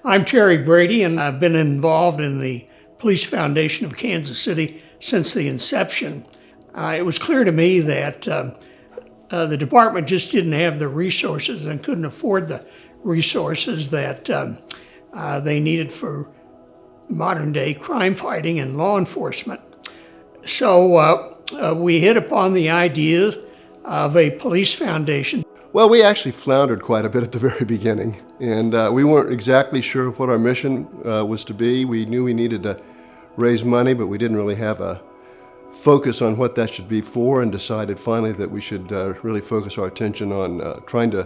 I'm Terry Brady, and I've been involved in the Police Foundation of Kansas City since the inception. It was clear to me that the department just didn't have the resources and couldn't afford the resources that they needed for modern day crime fighting and law enforcement. So we hit upon the idea of a police foundation. Well, we actually floundered quite a bit at the very beginning, and we weren't exactly sure of what our mission was to be. We knew we needed to raise money, but we didn't really have a focus on what that should be for, and decided finally that we should really focus our attention on trying to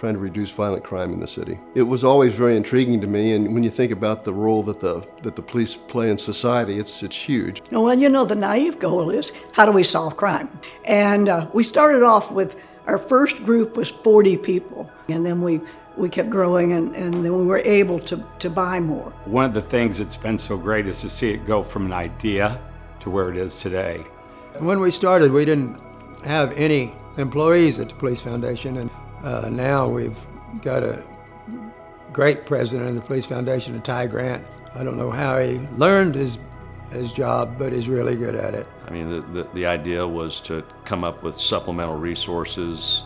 reduce violent crime in the city. It was always very intriguing to me, and when you think about the role that the police play in society, it's huge. Well, the naive goal is, how do we solve crime? And we started off with, our first group was 40 people, and then we kept growing, and then we were able to buy more. One of the things that's been so great is to see it go from an idea to where it is today. When we started, we didn't have any employees at the Police Foundation, and now we've got a great president of the Police Foundation, Ty Grant. I don't know how he learned his job, but he's really good at it. I mean, the idea was to come up with supplemental resources,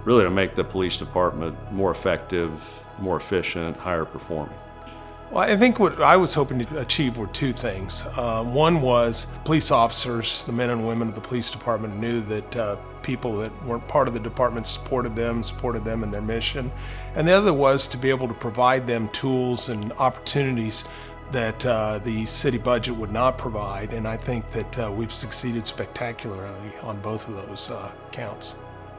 really to make the police department more effective, more efficient, higher performing. Well, I think what I was hoping to achieve were two things. One was police officers, the men and women of the police department, knew that people that weren't part of the department supported them in their mission. And the other was to be able to provide them tools and opportunities that the city budget would not provide. And I think that we've succeeded spectacularly on both of those counts.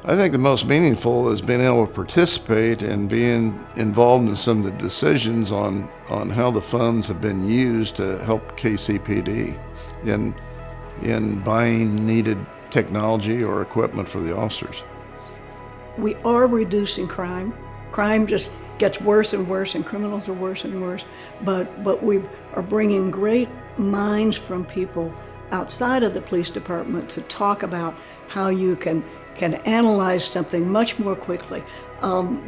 I think the most meaningful is being able to participate and being involved in some of the decisions on how the funds have been used to help KCPD in buying needed technology or equipment for the officers. We are reducing crime. Crime just gets worse and worse, and criminals are worse and worse. But we are bringing great minds from people outside of the police department to talk about how you can analyze something much more quickly.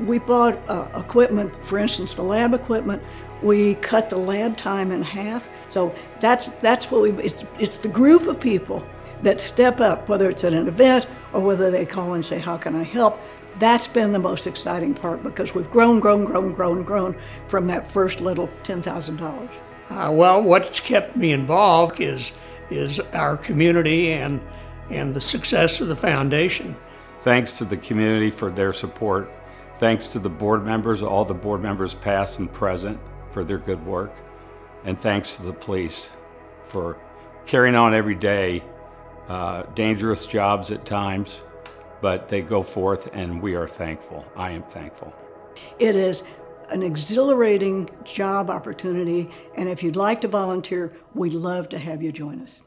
We bought equipment, for instance, the lab equipment. We cut the lab time in half. So that's what it's the group of people that step up, whether it's at an event or whether they call and say, how can I help? That's been the most exciting part, because we've grown from that first little $10,000. Well, what's kept me involved is our community and the success of the foundation. Thanks to the community for their support. Thanks to the board members, all the board members past and present, for their good work. And thanks to the police for carrying on every day. Dangerous jobs at times, but they go forth, and we are thankful. I am thankful. It is an exhilarating job opportunity, and if you'd like to volunteer, we'd love to have you join us.